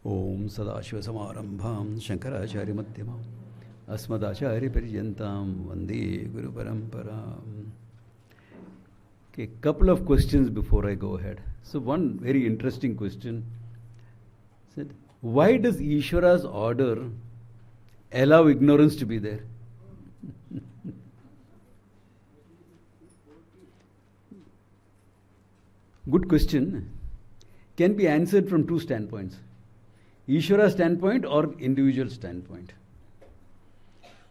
Om Sadashivasamarambham Shankaracharya-madhyamam Asmadacharya-paryantam Vande Guru Paramparam. Okay, couple of questions before I go ahead. So one very interesting question said, why does Ishvara's order allow ignorance to be there? Good question. Can be answered from two standpoints. Ishvara's standpoint or individual standpoint.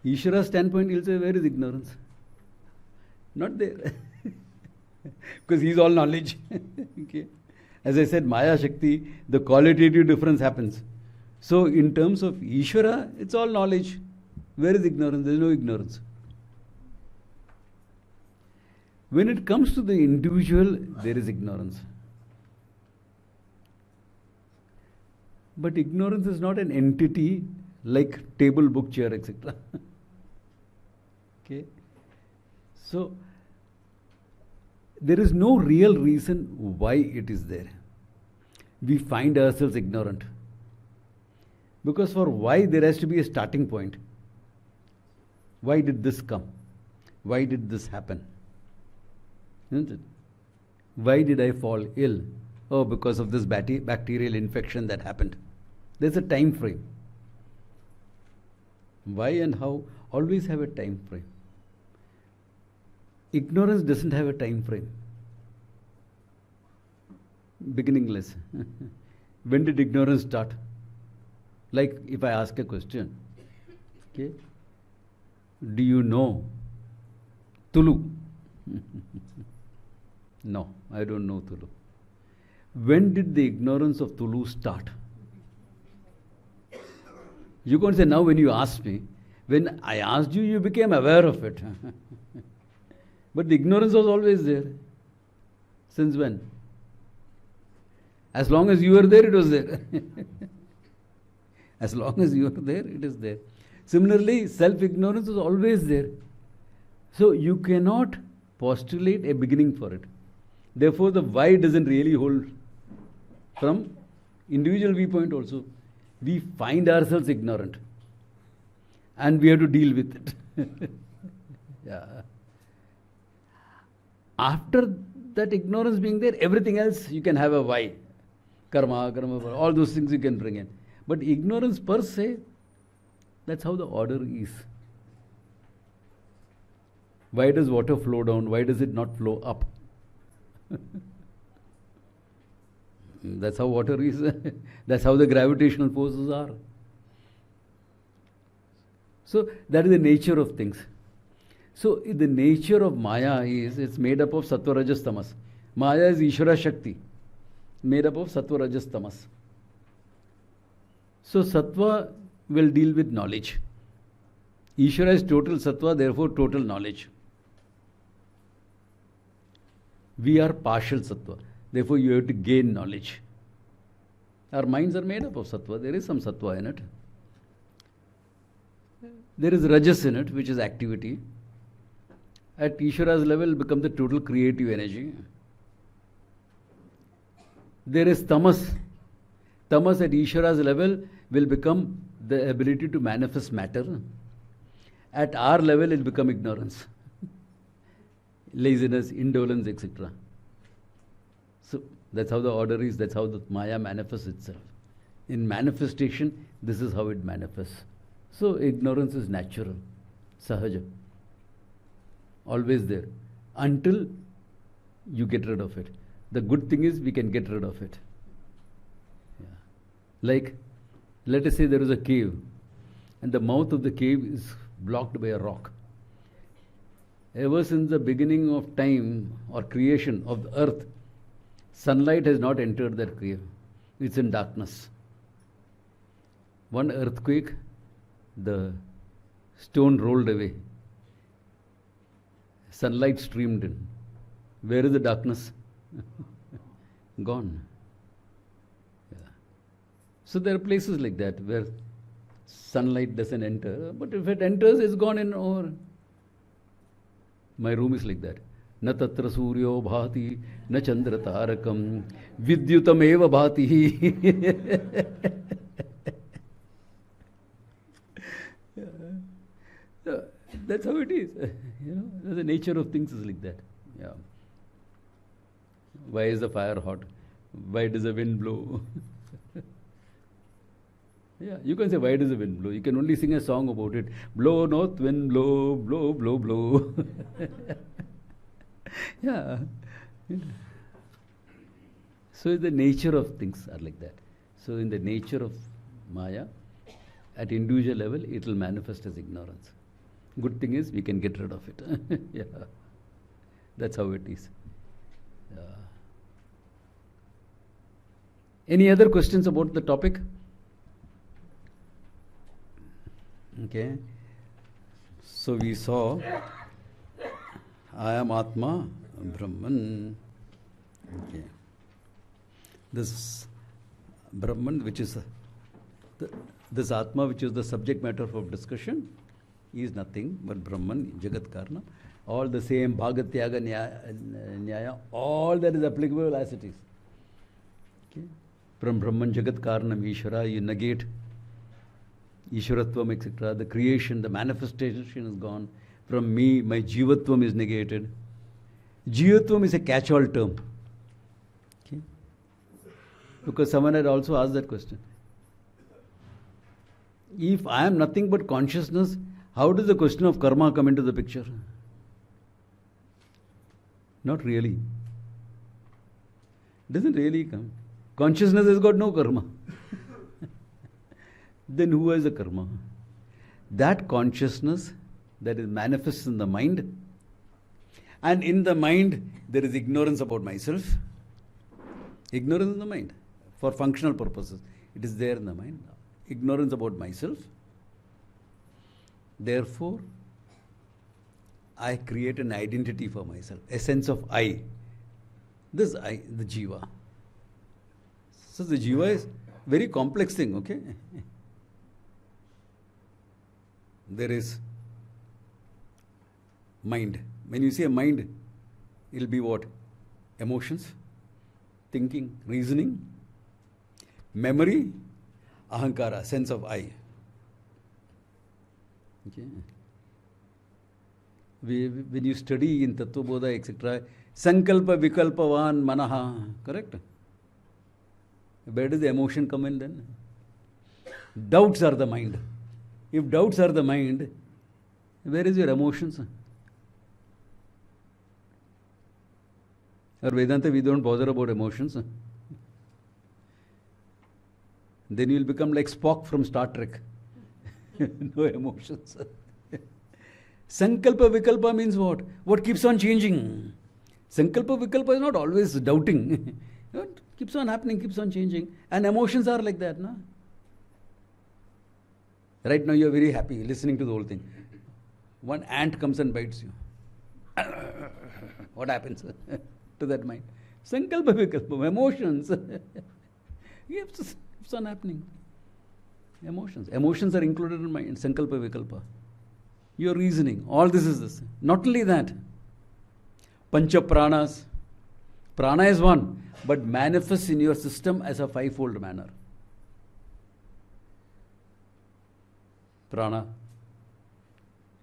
Ishvara's standpoint, he'll say, where is ignorance? Not there. Because he's all knowledge. Okay. As I said, Maya Shakti, the qualitative difference happens. So in terms of Ishvara, it's all knowledge. Where is ignorance? There is no ignorance. When it comes to the individual, there is ignorance. But ignorance is not an entity like table, book, chair, etc. Okay. So there is no real reason why it is there. We find ourselves ignorant. Because for why there has to be a starting point. Why did this come? Why did this happen? Isn't it? Why did I fall ill? Oh, because of this bacterial infection that happened. There's a time frame. Why and how always have a time frame. Ignorance doesn't have a time frame. Beginningless. When did ignorance start? Like if I ask a question, okay, do you know Tulu? No, I don't know Tulu. When did the ignorance of Tulu start? You can't say now when you asked me. When I asked you, you became aware of it. But the ignorance was always there. Since when? As long as you were there, it was there. As long as you were there, it is there. Similarly, self-ignorance is always there. So you cannot postulate a beginning for it. Therefore, the why doesn't really hold. From individual viewpoint also, we find ourselves ignorant. And we have to deal with it. Yeah. After that ignorance being there, everything else you can have a why. Karma, all those things you can bring in. But ignorance per se, that's how the order is. Why does water flow down? Why does it not flow up? That's how water is. That's how the gravitational forces are. So that is the nature of things. So the nature of Maya is, it's made up of Sattva, Rajas, Tamas. Maya is Ishvara Shakti, made up of Sattva, Rajas, Tamas. So Sattva will deal with knowledge. Ishvara is total Sattva, therefore total knowledge. We are partial Sattva, therefore you have to gain knowledge. Our minds are made up of Sattva, there is some Sattva in it. There is Rajas in it, which is activity. At Ishvara's level, it becomes the total creative energy. There is Tamas. Tamas at Ishvara's level will become the ability to manifest matter. At our level, it will become ignorance, laziness, indolence, etc. So that's how the order is, that's how the Maya manifests itself. In manifestation, this is how it manifests. So ignorance is natural, sahaja. Always there, until you get rid of it. The good thing is we can get rid of it. Yeah. Like, let us say there is a cave, and the mouth of the cave is blocked by a rock. Ever since the beginning of time or creation of the earth, sunlight has not entered that cave. It's in darkness. One earthquake, the stone rolled away. Sunlight streamed in. Where is the darkness? Gone. Yeah. So there are places like that where sunlight doesn't enter, but if it enters, it's gone in over. My room is like that. न तत्र सूर्यो भाति न चंद्र तारकम विद्युतमेव भाति That's how it is. The nature of things is like that. Yeah. Why is the fire hot? Why does the wind blow? Yeah, you can say, why does the wind blow? You can only sing a song about it. Blow, north wind, blow, blow, blow, blow. Yeah. So the nature of things are like that. So in the nature of Maya, at individual level, it will manifest as ignorance. Good thing is, we can get rid of it. Yeah. That's how it is. Yeah. Any other questions about the topic? Okay. So we saw, I am Atma, Brahman. Okay. This Brahman, which is this Atma, which is the subject matter of discussion, is nothing but Brahman, Jagat Karna. All the same, Bhagatyaga, Nyaya, all that is applicable as it is. Okay. From Brahman, Jagat Karanam, Ishvara, you negate Ishvaratvam, etc. The creation, the manifestation is gone. From me, my Jivatvam is negated. Jivatvam is a catch-all term. Okay? Because someone had also asked that question. If I am nothing but consciousness, how does the question of karma come into the picture? Not really. Doesn't really come. Consciousness has got no karma. Then who has the karma? That consciousness that is manifest in the mind, and in the mind there is ignorance about myself. Ignorance in the mind for functional purposes. It is there in the mind. Ignorance about myself. Therefore, I create an identity for myself, a sense of I. This I, the Jiva. So the Jiva is very complex thing, okay? There is mind. When you say mind, it will be what? Emotions, thinking, reasoning, memory, ahankara, sense of I. Okay. When you study in Tattva Bodha, etc., Sankalpa Vikalpavan Manaha, correct? Where does the emotion come in then? Doubts are the mind. If doubts are the mind, where is your emotions? Or Vedanta, we don't bother about emotions. Then you will become like Spock from Star Trek. No emotions. Sankalpa Vikalpa means what? What keeps on changing? Sankalpa Vikalpa is not always doubting. It keeps on happening, keeps on changing. And emotions are like that, no? Right now you are very happy listening to the whole thing. One ant comes and bites you. What happens to that mind? Sankalpa Vikalpa, emotions. Keeps on happening. Emotions. Emotions are included in mind. Sankalpa Vikalpa. Your reasoning. All this is this. Not only that. Pancha pranas. Prana is one, but manifests in your system as a fivefold manner. Prana,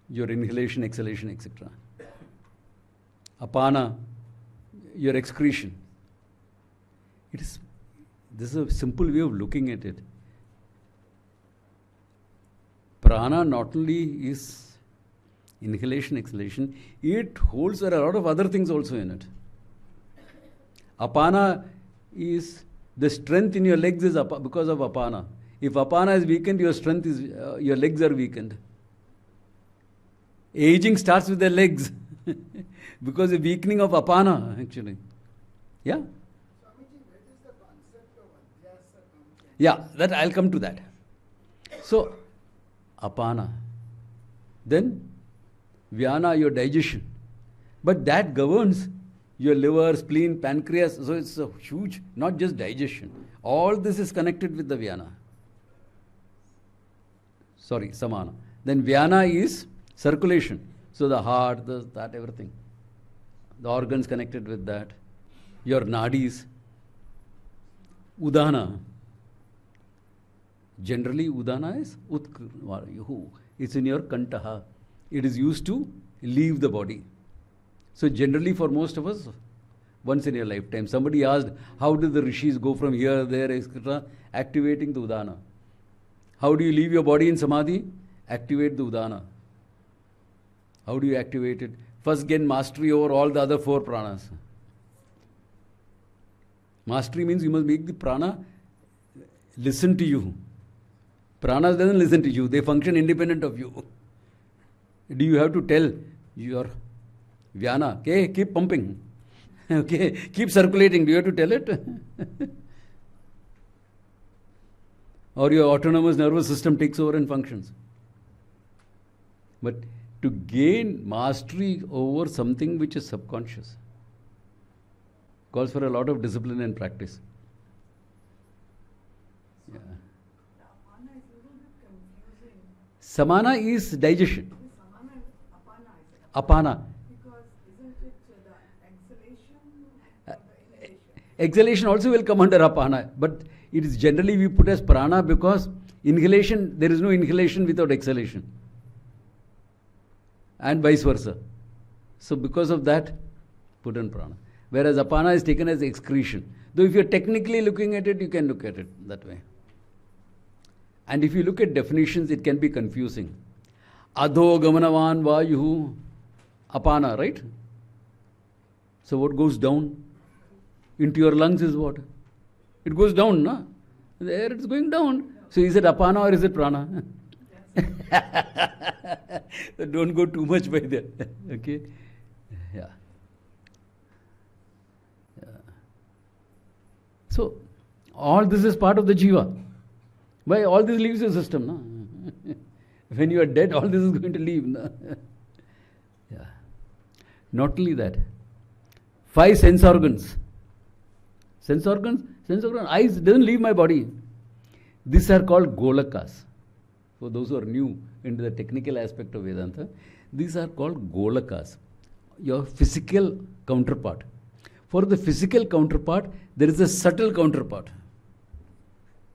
your inhalation, exhalation, etc. Apana, your excretion. This is a simple way of looking at it. Prana not only is inhalation, exhalation, it holds a lot of other things also in it. Apana is the strength in your legs is because of apana. If apana is weakened, your strength is, your legs are weakened. Aging starts with the legs because the weakening of apana actually. Yeah? Yeah, that I'll come to that. So, apana. Then, vyana, your digestion. But that governs your liver, spleen, pancreas. So it's a huge, not just digestion. All this is connected with the vyana. Sorry, samana. Then vyana is circulation. So the heart, that everything. The organs connected with that. Your nadis. Udana. Generally, udana is it's in your kantaha. It is used to leave the body. So generally for most of us, once in a lifetime, somebody asked, how do the rishis go from here, there, etc., activating the udana. How do you leave your body in samadhi? Activate the udana. How do you activate it? First gain mastery over all the other 4 pranas. Mastery means you must make the prana listen to you. Pranas doesn't listen to you. They function independent of you. Do you have to tell your Vyana, okay, keep pumping. Okay, keep circulating. Do you have to tell it? Or your autonomous nervous system takes over and functions. But to gain mastery over something which is subconscious calls for a lot of discipline and practice. Yeah. Apana is a little bit confusing. Samana is digestion. Samana and apana is it? Apana. Because isn't it the exhalation or the inhalation? Exhalation also will come under apana, but it is generally we put as prana because inhalation, there is no inhalation without exhalation. And vice versa. So because of that, put in prana. Whereas apana is taken as excretion. Though if you're technically looking at it, you can look at it that way. And if you look at definitions, it can be confusing. Adho gamanavan vayuhu apana, right? So what goes down into your lungs is what? It goes down, no? The air is going down. So is it apana or is it prana? Don't go too much by that. Okay? Yeah. So, all this is part of the jiva. Why? All this leaves your system. No? When you are dead, all this is going to leave. No? Yeah. Not only that, 5 sense organs. Sense organs, eyes doesn't leave my body. These are called golakas. For those who are new into the technical aspect of Vedanta, these are called golakas, your physical counterpart. For the physical counterpart, there is a subtle counterpart.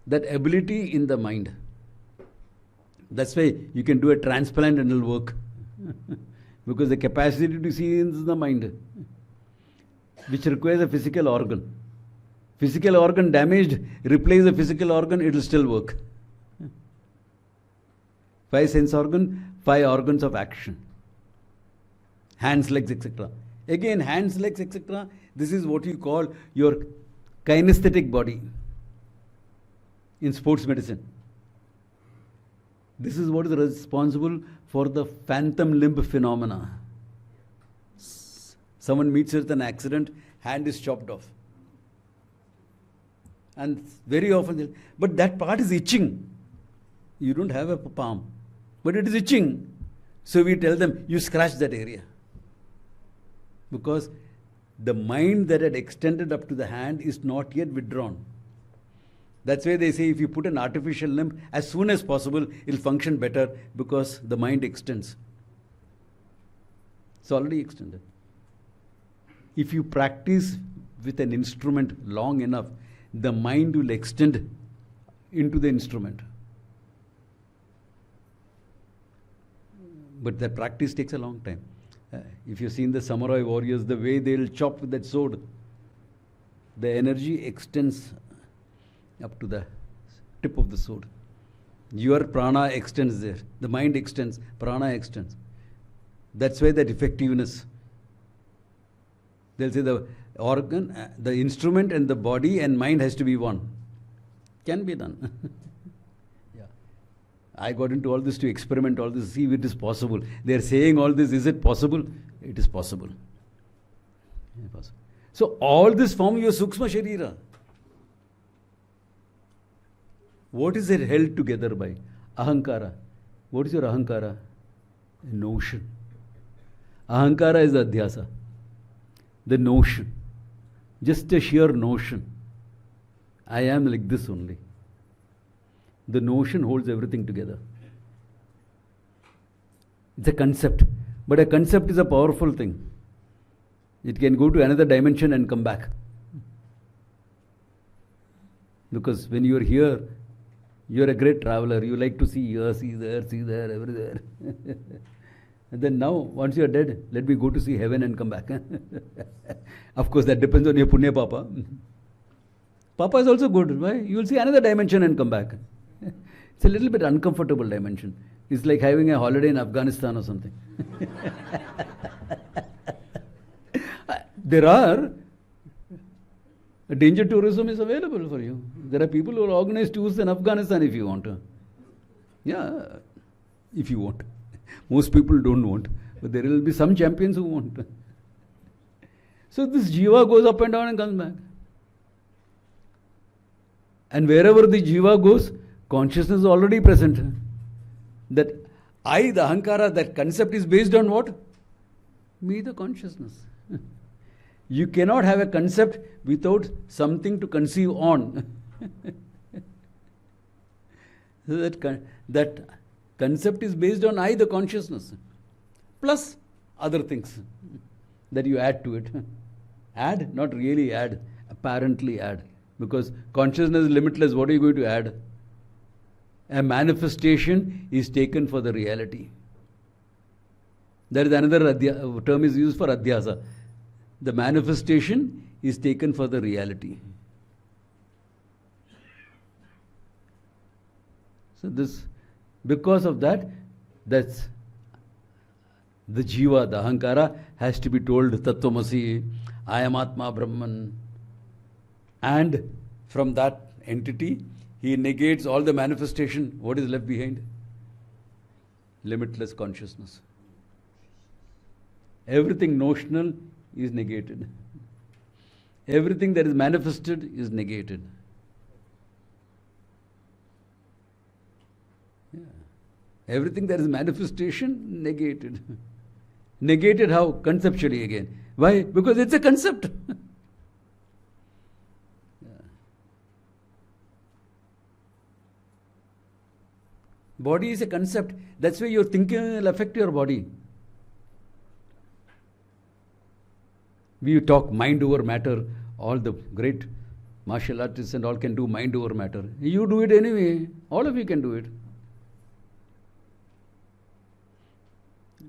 That ability in the mind. That's why you can do a transplant and it'll work. Because the capacity to see is in the mind, which requires a physical organ. Physical organ damaged, replace the physical organ, it will still work. 5 sense organ, 5 organs of action. Hands, legs, etc. Again, hands, legs, etc. This is what you call your kinesthetic body in sports medicine. This is what is responsible for the phantom limb phenomena. Someone meets with an accident, hand is chopped off. And very often, but that part is itching. You don't have a palm, but it is itching. So we tell them, you scratch that area. Because the mind that had extended up to the hand is not yet withdrawn. That's why they say if you put an artificial limb, as soon as possible, it will function better because the mind extends. It's already extended. If you practice with an instrument long enough, the mind will extend into the instrument. But that practice takes a long time. If you've seen the samurai warriors, the way they'll chop with that sword, the energy extends up to the tip of the sword. Your prana extends there. The mind extends, prana extends. That's why that effectiveness. They'll say the organ, the instrument and the body and mind has to be one. Can be done. Yeah. I got into all this to experiment all this, see if it is possible. They're saying all this, is it possible? It is possible. So all this form your Sukshma Sharira. What is it held together by? Ahankara. What is your Ahankara? A notion. Ahankara is the Adhyasa. The notion. Just a sheer notion. I am like this only. The notion holds everything together. It's a concept. But a concept is a powerful thing. It can go to another dimension and come back. Because when you are here, you are a great traveler. You like to see here, see there, everywhere. And then now, once you are dead, let me go to see heaven and come back. Of course, that depends on your punya papa. Papa is also good. Why? You will see another dimension and come back. It's a little bit uncomfortable dimension. It's like having a holiday in Afghanistan or something. There are danger tourism is available for you. There are people who will organize tours in Afghanistan if you want to. Yeah, if you want. Most people don't want, but there will be some champions who want. So this jiva goes up and down and comes back. And wherever the jiva goes, consciousness is already present. That I, the ahankara, that concept is based on what? Me, the consciousness. You cannot have a concept without something to conceive on. That concept is based on I, the consciousness, plus other things that you add to it. Add, not really add, apparently add. Because consciousness is limitless, what are you going to add? A manifestation is taken for the reality. There is another term is used for adhyasa. The manifestation is taken for the reality. So this, because of that, that's the jiva, the ahankara has to be told Tattvamasi, I am Atma Brahman. And from that entity, he negates all the manifestation. What is left behind? Limitless consciousness. Everything notional is negated. Everything that is manifested is negated. Yeah. Everything that is manifestation, negated. Negated how? Conceptually again. Why? Because it's a concept. Body is a concept. That's why your thinking will affect your body. We talk mind over matter. All the great martial artists and all can do mind over matter. You do it anyway. All of you can do it.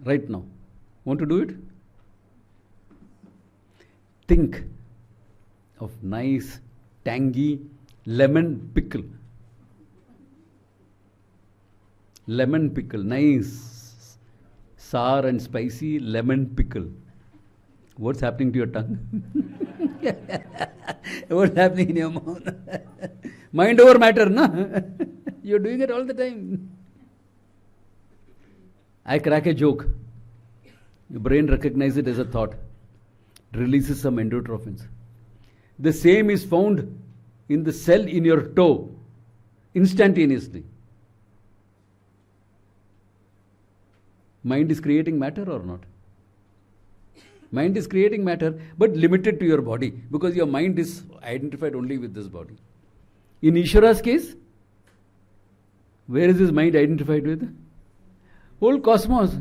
Right now. Want to do it? Think of nice, tangy lemon pickle. Lemon pickle, nice, sour and spicy lemon pickle. What's happening to your tongue? What's happening in your mouth? Mind over matter, no? You're doing it all the time. I crack a joke. Your brain recognizes it as a thought. It releases some endorphins. The same is found in the cell in your toe, instantaneously. Mind is creating matter or not? Mind is creating matter, but limited to your body, because your mind is identified only with this body. In Ishvara's case, where is his mind identified with? Whole cosmos.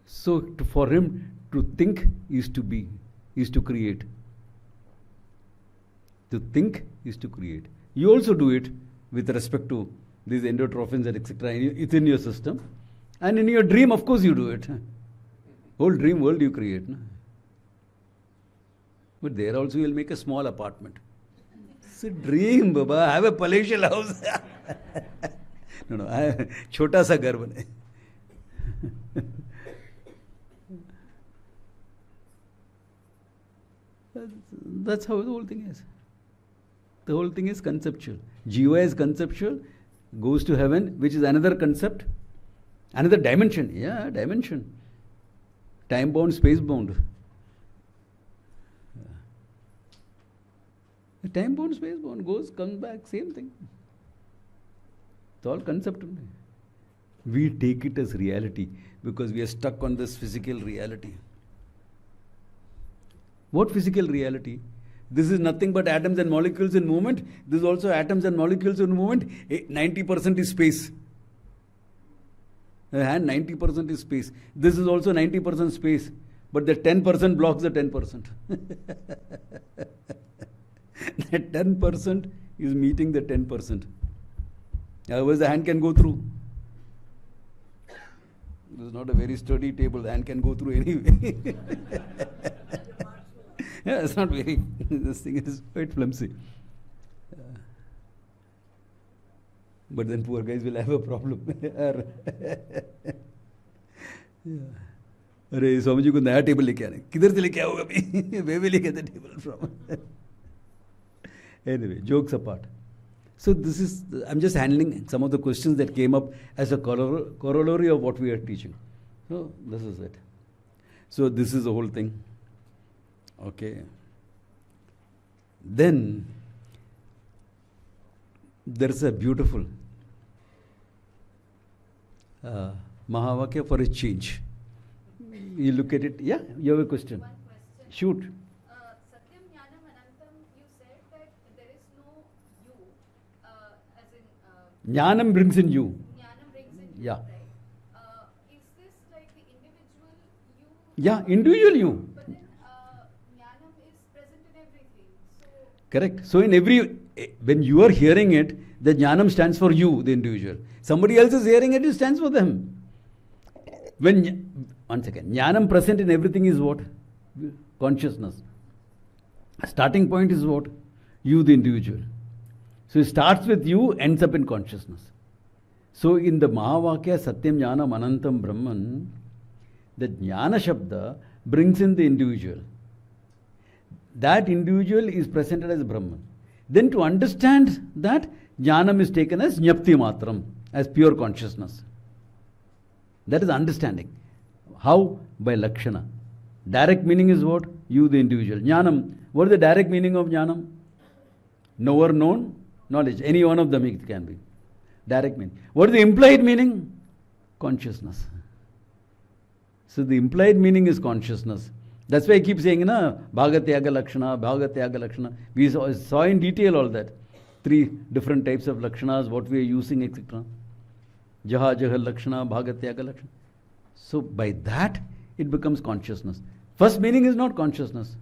So for him to think is to be, is to create. To think is to create. You also do it with respect to these endorphins and etc. It's in your system. And in your dream, of course, you do it. Whole dream world you create. No? But there also you'll make a small apartment. It's a dream, Baba. Have a palatial house. No, chota sa ghar bane. That's how the whole thing is. The whole thing is conceptual. Jiva is conceptual, goes to heaven, which is another concept. Another dimension, yeah, dimension. Time bound, space bound. Time bound, space bound, goes, comes back, same thing. It's all concept only. We take it as reality because we are stuck on this physical reality. What physical reality? This is nothing but atoms and molecules in movement. This is also atoms and molecules in movement. 90% is space. And 90% is space. This is also 90% space. But the 10% blocks the 10%. That 10% is meeting the 10%. Otherwise the hand can go through. This is not a very sturdy table and can go through anyway. Yeah, it's not very, this thing is quite flimsy. But then poor guys will have a problem. अरे स्वामी जी को नया table लेके आने किधर से लेके आओगे अभी where will you get the table from? Anyway, jokes apart. So this is, I'm just handling some of the questions that came up as a corollary of what we are teaching. So this is it. So this is the whole thing. Okay. Then there's a beautiful Mahavakya for a change. You look at it. Yeah, you have a question. One question. Shoot. Satyam Jnanam Anantam, you said that there is no you, as in Jnanam brings in you. Jnanam brings in you, Yeah. right? Is this like the individual you? Yeah, individual you. But then Jnanam is present in everything. So Correct. So in every, when you are hearing it, the Jnanam stands for you, the individual. Somebody else is hearing it, it stands for them. One second, Jnanam present in everything is what? Consciousness. Starting point is what? You, the individual. So it starts with you, ends up in consciousness. So in the Mahavakya, Satyam Jnanam Anantam Brahman, the Jnana Shabda brings in the individual. That individual is presented as Brahman. Then to understand that, Jnanam is taken as Jnapti Matram, as pure consciousness. That is understanding. How? By Lakshana. Direct meaning is what? You, the individual. Jnanam. What is the direct meaning of Jnanam? Knower, known, knowledge. Any one of them it can be. Direct meaning. What is the implied meaning? Consciousness. So the implied meaning is consciousness. That's why I keep saying, Bhagatyaga Lakshana, Bhagatyaga Lakshana. We saw in detail all that. 3 different types of Lakshanas, what we are using, etc. Jaha Jaha Lakshana, Bhagatyaga Lakshana. So by that, it becomes consciousness. First meaning is not consciousness.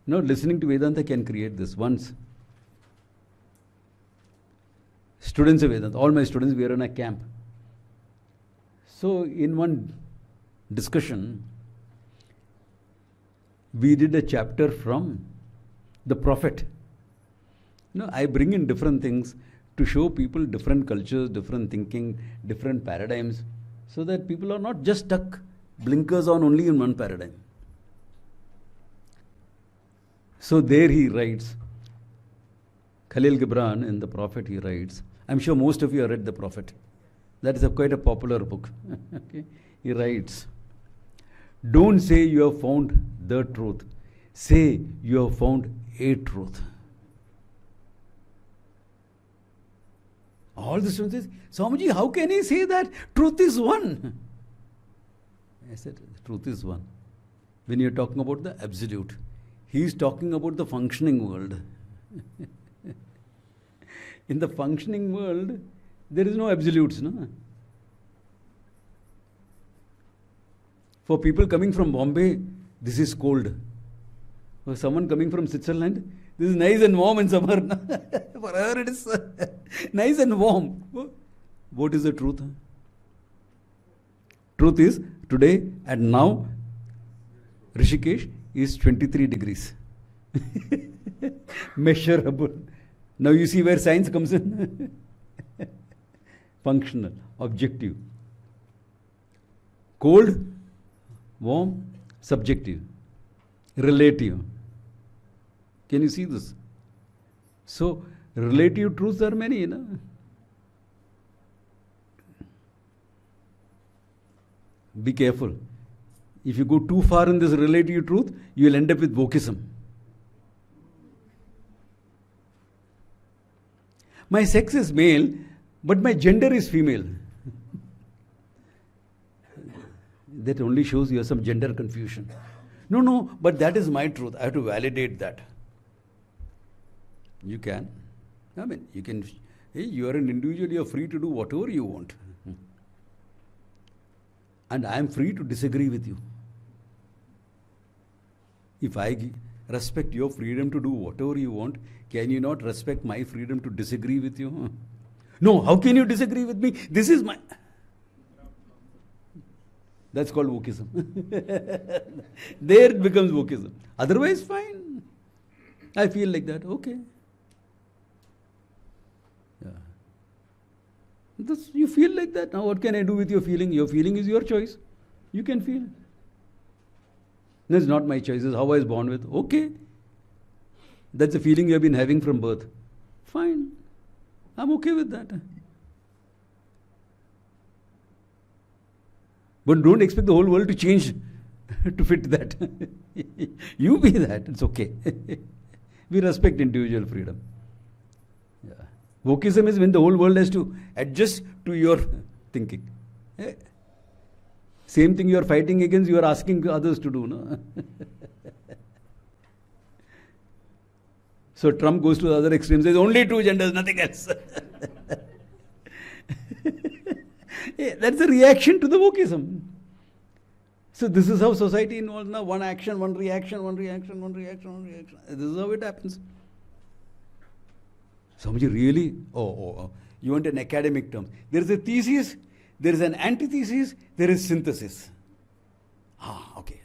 No, listening to Vedanta can create this. Once, students of Vedanta, all my students, we are in a camp. So in one discussion, we did a chapter from the Prophet. I bring in different things to show people different cultures, different thinking, different paradigms, so that people are not just stuck, blinkers on only in one paradigm. So there he writes, Khalil Gibran in The Prophet, he writes, I'm sure most of you have read The Prophet. That is quite a popular book. Okay? He writes, don't say you have found the truth. Say you have found a truth. All the students say, Swamiji, how can he say that? Truth is one. I said, truth is one. When you're talking about the absolute, he is talking about the functioning world. In the functioning world, there is no absolutes. No? For people coming from Bombay, this is cold. For someone coming from Switzerland, this is nice and warm in summer. For her it is nice and warm. What is the truth? Truth is, today and now, Rishikesh is 23 degrees. Measurable. Now you see where science comes in. Functional, objective. Cold, warm, subjective, relative. Can you see this? So, relative truths are many, Be careful. If you go too far in this relative truth, you will end up with wokeism. My sex is male, but my gender is female. That only shows you have some gender confusion. No, but that is my truth. I have to validate that. You can. You can. Hey, you are an individual, you are free to do whatever you want. And I am free to disagree with you. If I respect your freedom to do whatever you want, can you not respect my freedom to disagree with you? No, how can you disagree with me? This is my... That's called Wokism. There it becomes Wokism. Otherwise, fine. I feel like that. Okay. Yeah. You feel like that. Now, what can I do with your feeling? Your feeling is your choice. You can feel. That's not my choice. It's how I was born with. Okay. That's the feeling you have been having from birth. Fine. I'm okay with that. But don't expect the whole world to change to fit that. You be that. It's okay. We respect individual freedom. Yeah. Wokism is when the whole world has to adjust to your thinking. Same thing you are fighting against, you are asking others to do. No? So Trump goes to the other extreme, says only two genders, nothing else. That's a reaction to the Wokism. So this is how society involves now. One action, one reaction, one reaction, one reaction, one reaction. This is how it happens. Swamiji, really? You want an academic term. There is a thesis, there is an antithesis, there is synthesis. Okay.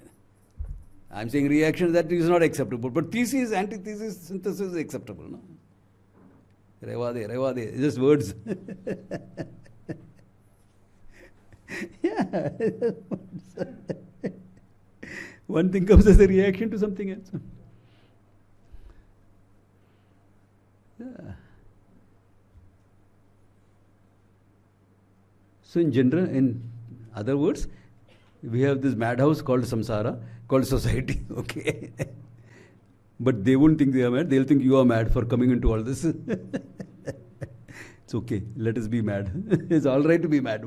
I'm saying reaction, that is not acceptable. But thesis, antithesis, synthesis is acceptable. No? Revade, just words. Yeah. One thing comes as a reaction to something else. Yeah. So in general, in other words, we have this madhouse called samsara, called society. Okay. But they won't think they are mad. They'll think you are mad for coming into all this. It's okay. Let us be mad. It's all right to be mad.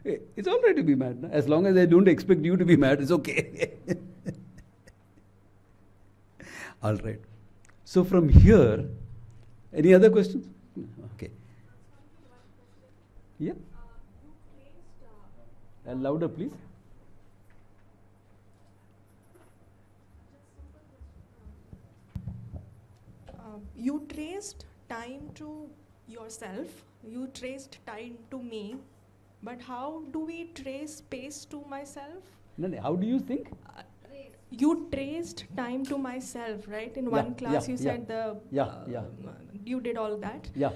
It's all right to be mad. As long as I don't expect you to be mad, it's okay. All right. So from here, any other questions? Okay. Yeah. Louder, please. You traced time to yourself, you traced time to me, but how do we trace space to myself? No, how do you think? You traced time to myself, right? In one class you said you did all that. Yeah.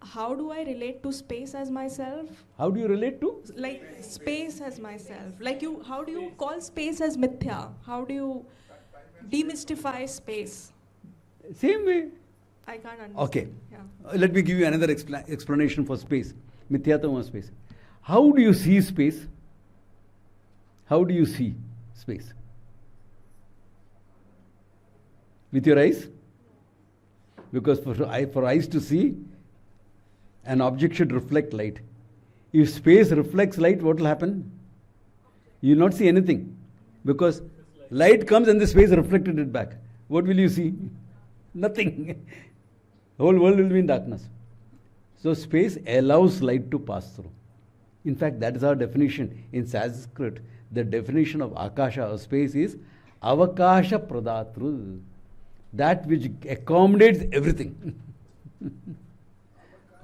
How do I relate to space as myself? How do you relate to? Like space as myself. Like how do you call space as mithya? How do you demystify space? Same way. I can't understand. Okay. Yeah. Let me give you another explanation for space. Mithyatama space. How do you see space? How do you see space? With your eyes? Because for eyes to see, an object should reflect light. If space reflects light, what will happen? You will not see anything. Because light comes and the space reflected it back. What will you see? Nothing. The whole world will be in darkness. So space allows light to pass through. In fact, that is our definition. In Sanskrit, the definition of Akasha or space is Avakasha Pradatru. That which accommodates everything.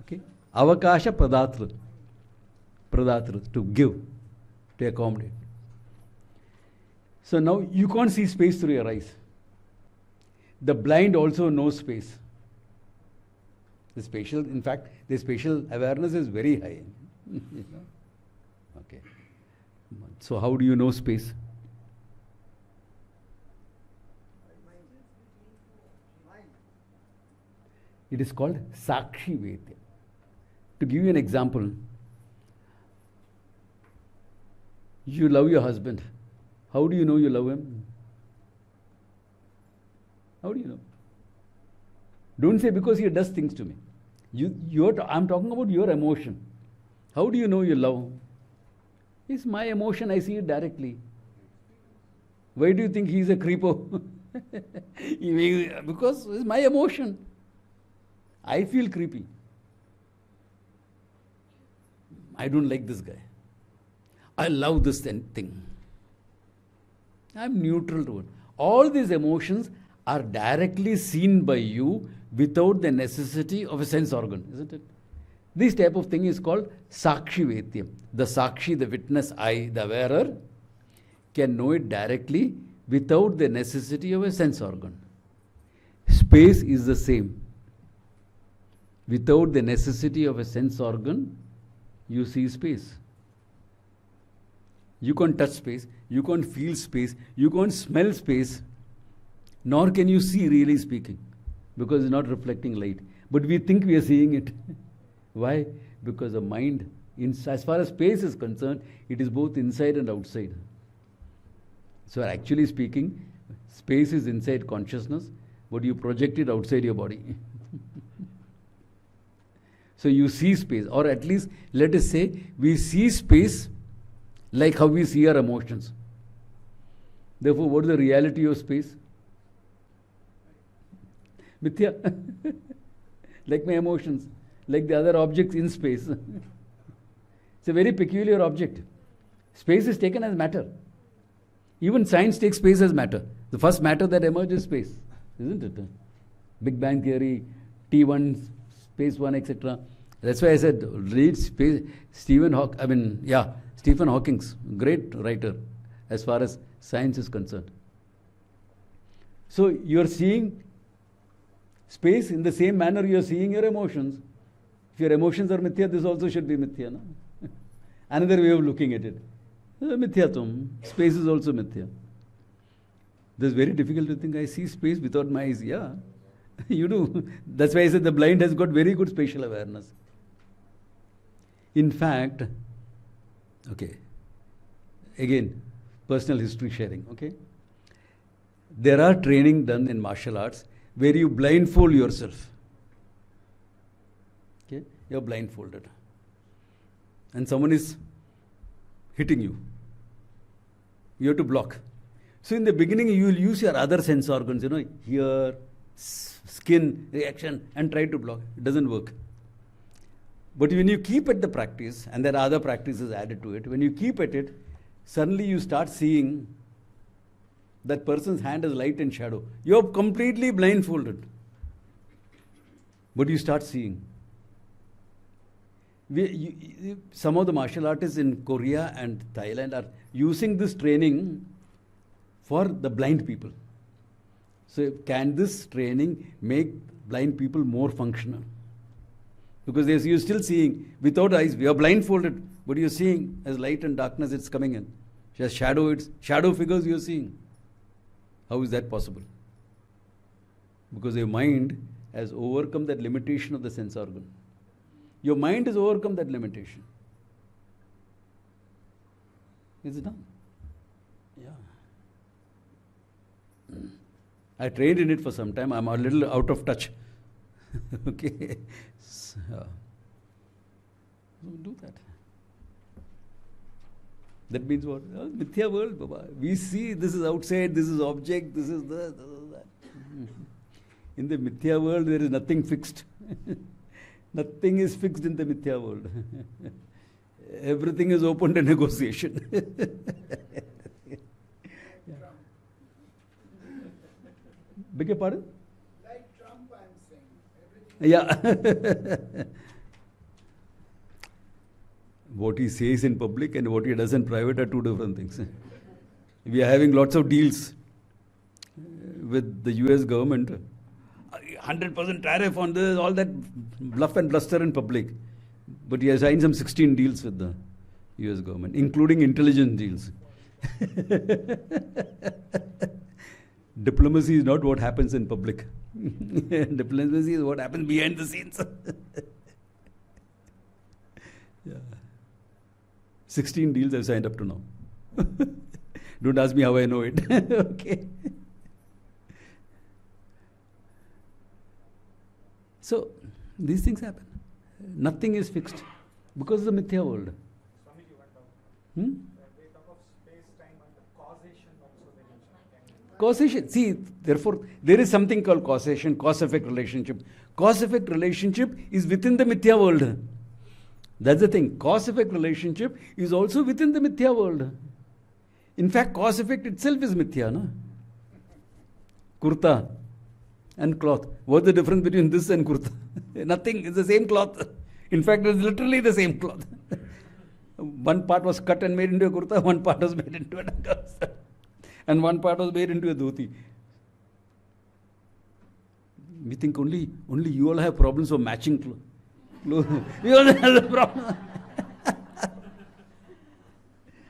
Okay? Avakasha Pradatru. Pradatru, to give, to accommodate. So now you can't see space through your eyes. The blind also knows space. In fact, the spatial awareness is very high. Okay. So how do you know space? It is called Sakshi Vedya. To give you an example, you love your husband. How do you know you love him? How do you know? Don't say because he does things to me. I'm talking about your emotion. How do you know you love? It's my emotion, I see it directly. Why do you think he's a creeper? Because it's my emotion. I feel creepy. I don't like this guy. I love this thing. I'm neutral to it. All these emotions are directly seen by you without the necessity of a sense organ, isn't it? This type of thing is called Sakshi Vedyam. The Sakshi, the witness, I, the wearer, can know it directly without the necessity of a sense organ. Space is the same. Without the necessity of a sense organ, you see space. You can't touch space, you can't feel space, you can't smell space, nor can you see, really speaking, because it's not reflecting light. But we think we are seeing it. Why? Because the mind, as far as space is concerned, it is both inside and outside. So actually speaking, space is inside consciousness, but you project it outside your body. So you see space, or at least let us say we see space like how we see our emotions. Therefore, what is the reality of space? Mithya. Like my emotions, like the other objects in space. It's a very peculiar object. Space is taken as matter. Even science takes space as matter. The first matter that emerged is space, isn't it? Big Bang Theory, T1, Space 1, etc. That's why I said read space. Stephen Hawking's great writer as far as science is concerned. So you are seeing space in the same manner you are seeing your emotions. If your emotions are mithya, this also should be mithya. No? Another way of looking at it. Mithyatum. Space is also mithya. This is very difficult to think I see space without my eyes. Yeah, you do. That's why I said the blind has got very good spatial awareness. In fact, okay, again, personal history sharing, okay? There are training done in martial arts where you blindfold yourself. Okay? You're blindfolded. And someone is hitting you. You have to block. So in the beginning, you will use your other sense organs, ear, skin, reaction, and try to block. It doesn't work. But when you keep at the practice, and there are other practices added to it, when you keep at it, suddenly you start seeing that person's hand as light and shadow. You're completely blindfolded. But you start seeing. Some of the martial artists in Korea and Thailand are using this training for the blind people. So can this training make blind people more functional? Because you're still seeing without eyes, we are blindfolded, but you're seeing as light and darkness it's coming in. As shadow figures you're seeing. How is that possible? Because your mind has overcome that limitation of the sense organ. Your mind has overcome that limitation. It's done. Yeah. I trained in it for some time. I'm a little out of touch. Okay. So, do that. That means what? Mithya world, Baba. We see this is outside, this is object, this is this is that. In the Mithya world, there is nothing fixed. Nothing is fixed in the Mithya world. Everything is open to negotiation. Beg your pardon? Like Trump, I'm saying. Yeah. What he says in public and what he does in private are two different things. We are having lots of deals with the US government. 100% tariff on this, all that bluff and bluster in public. But he has signed some 16 deals with the US government, including intelligence deals. Diplomacy is not what happens in public. Diplomacy is what happens behind the scenes. Yeah. 16 deals I've signed up to now. Don't ask me how I know it. Okay. So, these things happen. Nothing is fixed because of the Mithya world. Swami, you went down. They talk of space, time, and the causation also they mention. Causation. See, therefore, there is something called causation, cause-effect relationship. Cause-effect relationship is within the Mithya world. That's the thing. Cause-effect relationship is also within the Mithya world. In fact, cause-effect itself is Mithya, no? Kurta and cloth. What's the difference between this and kurta? Nothing. It's the same cloth. In fact, it's literally the same cloth. One part was cut and made into a kurta, one part was made into a danga, and one part was made into a dhoti. We think only you all have problems of matching clothes. We all have the problem.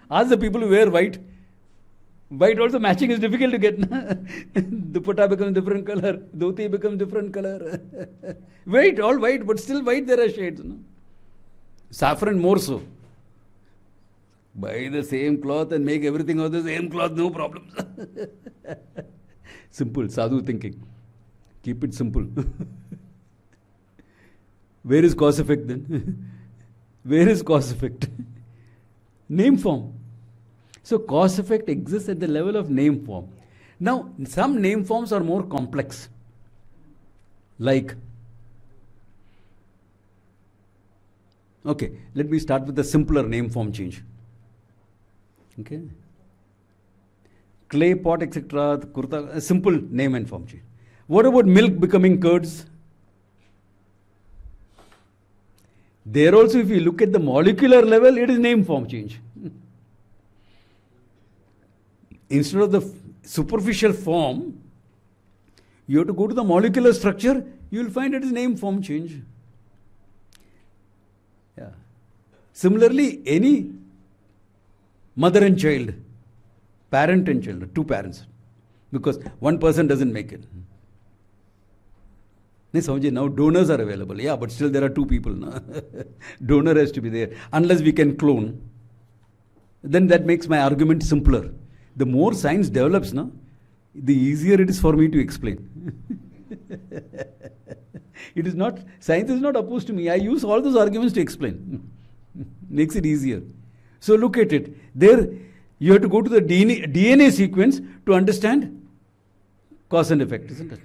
Ask the people who wear white. White also matching is difficult to get. Dupatta becomes different color. Dhoti becomes different color. White, all white, but still white there are shades. No? Saffron more so. Buy the same cloth and make everything of the same cloth, no problems. Simple, sadhu thinking. Keep it simple. Where is cause effect then? Where is cause effect? Name form. So cause effect exists at the level of name form. Now, some name forms are more complex. Like, okay, let me start with the simpler name form change. Okay. Clay pot, etc., kurta, a simple name and form change. What about milk becoming curds? There also, if you look at the molecular level, it is name form change. Instead of the superficial form, you have to go to the molecular structure, you will find it is name form change. Yeah. Similarly, any mother and child, parent and child, two parents, because one person doesn't make it. Now donors are available, yeah, but still there are two people. No? Donor has to be there. Unless we can clone, then that makes my argument simpler. The more science develops, no, the easier it is for me to explain. It is not, science is not opposed to me. I use all those arguments to explain. Makes it easier. So look at it. There, you have to go to the DNA sequence to understand cause and effect, isn't it?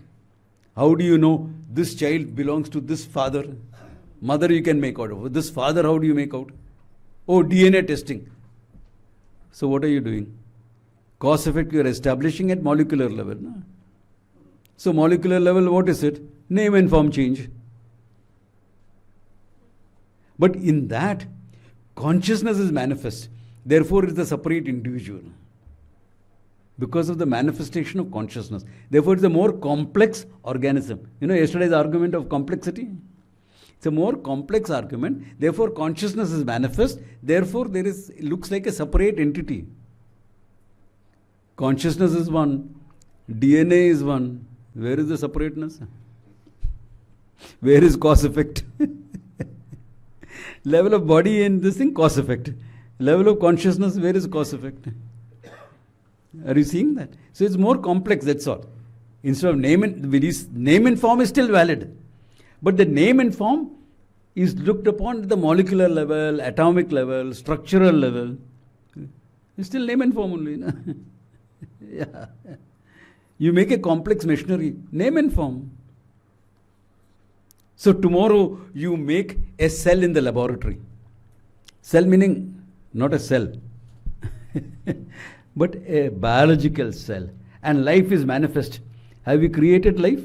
How do you know this child belongs to this father? Mother you can make out of. This father, how do you make out? Oh, DNA testing. So what are you doing? Cause effect you are establishing at molecular level. No? So molecular level, what is it? Name and form change. But in that, consciousness is manifest. Therefore, it is a separate individual. Because of the manifestation of consciousness. Therefore, it's a more complex organism. You know, yesterday's argument of complexity? It's a more complex argument. Therefore, consciousness is manifest. Therefore, it looks like a separate entity. Consciousness is one. DNA is one. Where is the separateness? Where is cause effect? Level of body and this thing, cause effect. Level of consciousness, where is cause effect? Are you seeing that? So it's more complex, that's all. Instead of name and form is still valid. But the name and form is looked upon at the molecular level, atomic level, structural level. It's still name and form only. No? Yeah. You make a complex machinery, name and form. So tomorrow you make a cell in the laboratory. Cell meaning not a cell, but a biological cell. And life is manifest. Have you created life?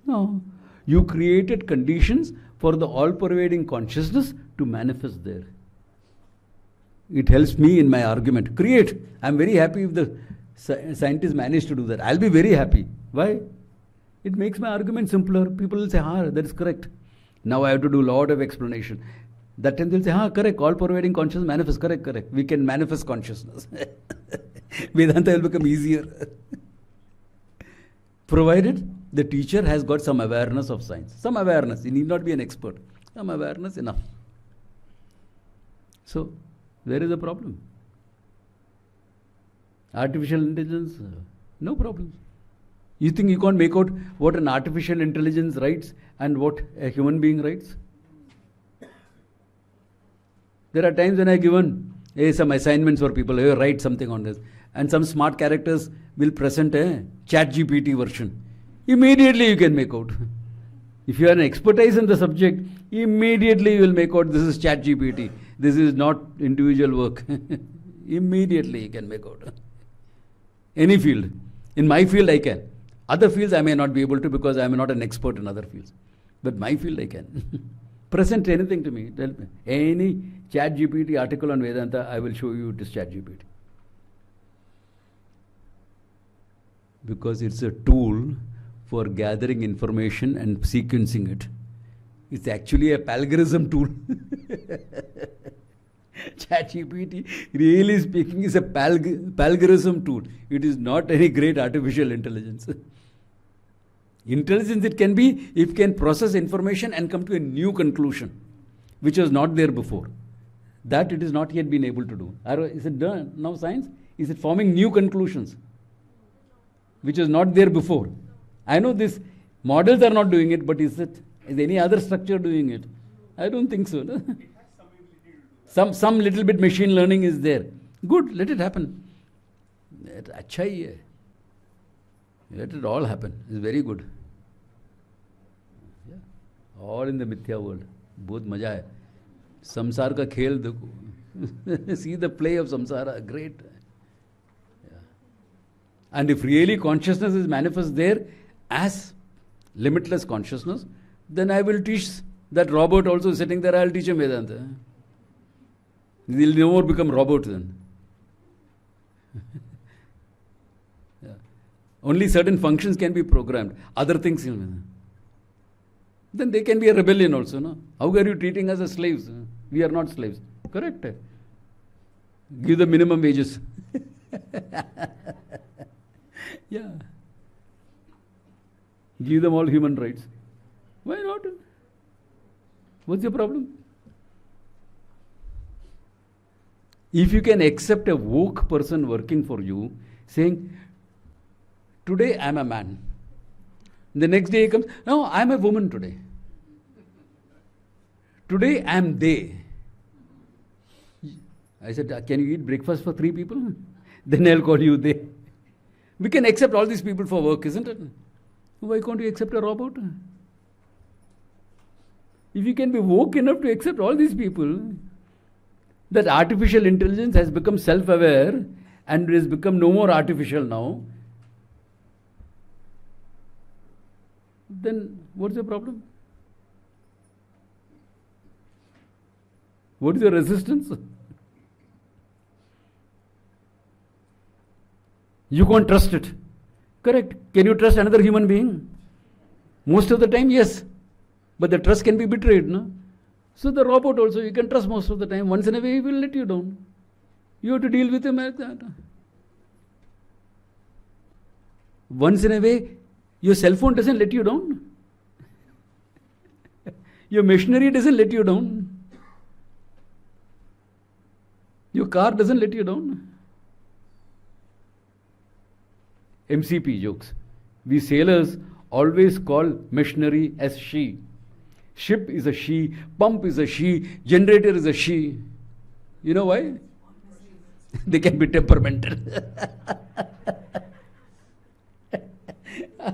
No. You created conditions for the all-pervading consciousness to manifest there. It helps me in my argument. Create. I'm very happy if the scientists manage to do that. I'll be very happy. Why? It makes my argument simpler. People will say, that is correct. Now I have to do a lot of explanation. That time they'll say, correct. All-pervading consciousness manifest. Correct. We can manifest consciousness. Vedanta will become easier. Provided the teacher has got some awareness of science. Some awareness. He need not be an expert. Some awareness, enough. So, where is the problem? Artificial intelligence, no problem. You think you can't make out what an artificial intelligence writes and what a human being writes? There are times when I given some assignments for people, write something on this. And some smart characters will present a ChatGPT version. Immediately you can make out. If you are an expertise in the subject, immediately you will make out this is ChatGPT. This is not individual work. Immediately you can make out. Any field. In my field I can. Other fields I may not be able to because I am not an expert in other fields. But my field I can. Present anything to me. Tell me. Any chat GPT article on Vedanta, I will show you it is chat GPT. Because it's a tool for gathering information and sequencing it. It's actually a plagiarism tool. ChatGPT, really speaking, is a plagiarism tool. It is not any great artificial intelligence. Intelligence it can be if it can process information and come to a new conclusion, which was not there before. That it is not yet been able to do. Is it done now, science? Is it forming new conclusions, which was not there before? I know these models are not doing it, but is any other structure doing it? I don't think so. No? Some little bit machine learning is there. Good, let it happen. अच्छा ही है. Let it all happen. It's very good. Yeah. All in the mithya world. बहुत मजा है. संसार का खेल देखो. See the play of samsara. Great. Yeah. And if really consciousness is manifest there as limitless consciousness, then I will teach that robot also sitting there. I'll teach him Vedanta. He'll no more become robot then. Yeah. Only certain functions can be programmed. Other things, then they can be a rebellion also. No? How are you treating us as slaves? We are not slaves. Correct. Give the minimum wages. Yeah. Give them all human rights. Why not? What's your problem? If you can accept a woke person working for you, saying, today I'm a man. The next day he comes, no, I'm a woman today. Today I'm they. I said, can you eat breakfast for 3 people? Then I'll call you they. We can accept all these people for work, isn't it? Why can't you accept a robot? If you can be woke enough to accept all these people, that artificial intelligence has become self-aware and has become no more artificial now, then what's the problem? What is your resistance? You can't trust it. Correct. Can you trust another human being? Most of the time, yes. But the trust can be betrayed, no? So the robot also, you can trust most of the time. Once in a way, he will let you down. You have to deal with him like that. Once in a way, your cell phone doesn't let you down. Your machinery doesn't let you down. Your car doesn't let you down. MCP jokes. We sailors always call machinery as she. Ship is a she, pump is a she, generator is a she. You know why? They can be temperamental. How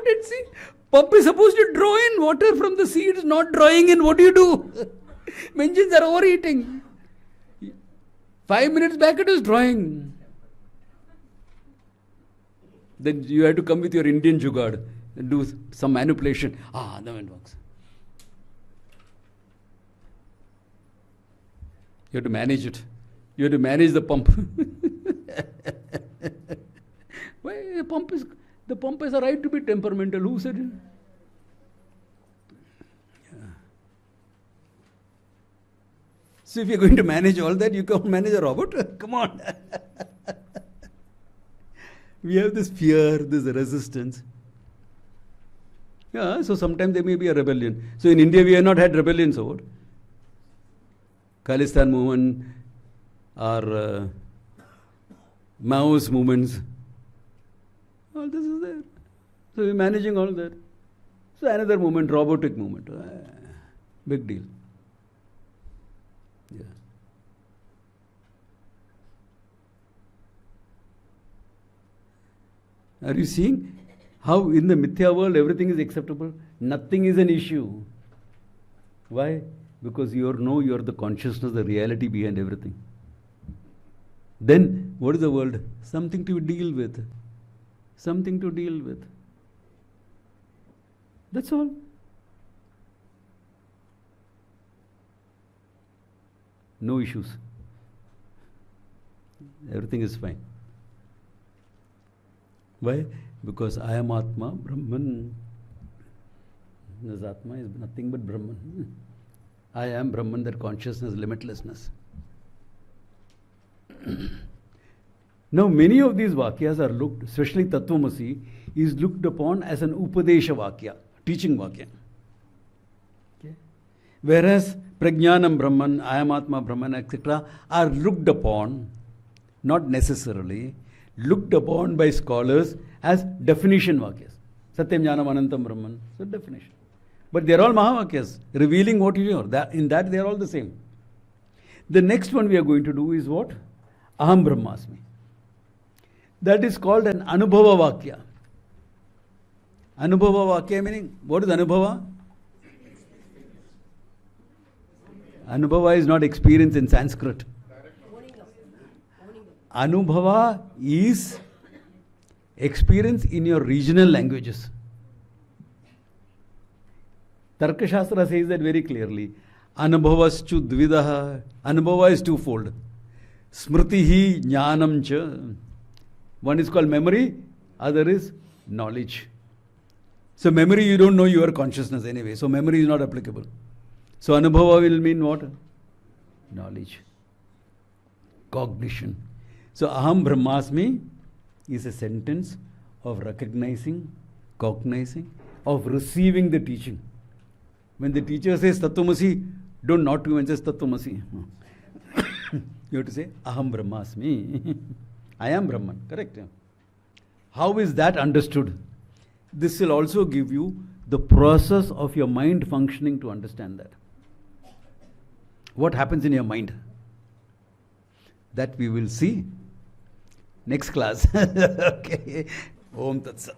did she? Pump is supposed to draw in water from the sea. It's not drawing in. What do you do? Engines are overheating. 5 minutes back it was drawing. Then you have to come with your Indian jugaad and do some manipulation. Then it works. You have to manage it. You have to manage the pump. Why the pump has a right to be temperamental. Who said it? Yeah. So if you're going to manage all that, you can't manage a robot. Come on. We have this fear, this resistance. Yeah, so sometimes there may be a rebellion. So in India, we have not had rebellions over. Khalistan movement or Maoist movements. All this is there. So we're managing all that. So another movement, robotic movement. Big deal. Yeah. Are you seeing how in the mithya world everything is acceptable? Nothing is an issue. Why? Because you are the consciousness, the reality behind everything. Then, what is the world? Something to deal with. Something to deal with. That's all. No issues. Everything is fine. Why? Because I am Atma, Brahman. This Atma is nothing but Brahman. I am Brahman, that consciousness, limitlessness. Now, many of these Vakyas are looked, especially Tattvamasi, is looked upon as an Upadesha Vakya, teaching Vakya. Okay. Whereas Prajnanam Brahman, I am Atma Brahman, etc., are looked upon, not necessarily, looked upon by scholars as definition Vakyas. Satyam Jnanam Anantam Brahman, so definition. But they are all Mahavakyas, revealing what you know. In that they are all the same. The next one we are going to do is what? Aham Brahmasmi. That is called an Anubhava Vakya. Anubhava Vakya meaning, what is Anubhava? Anubhava is not experience in Sanskrit. Anubhava is experience in your regional languages. Tarkashastra says that very clearly. Anubhavaschu dvidaha. Anubhava is twofold. Smritihi jnanam cha. One is called memory, other is knowledge. So memory, you don't know your consciousness anyway. So memory is not applicable. So Anubhava will mean what? Knowledge. Cognition. So Aham Brahmasmi is a sentence of recognizing, cognizing, of receiving the teaching. When the teacher says Tattvamasi, don't nod to him and says Tattvamasi. You have to say Aham Brahmasmi. I am Brahman, correct? How is that understood? This will also give you the process of your mind functioning to understand that. What happens in your mind? That we will see next class. Okay. Om Tat Sat.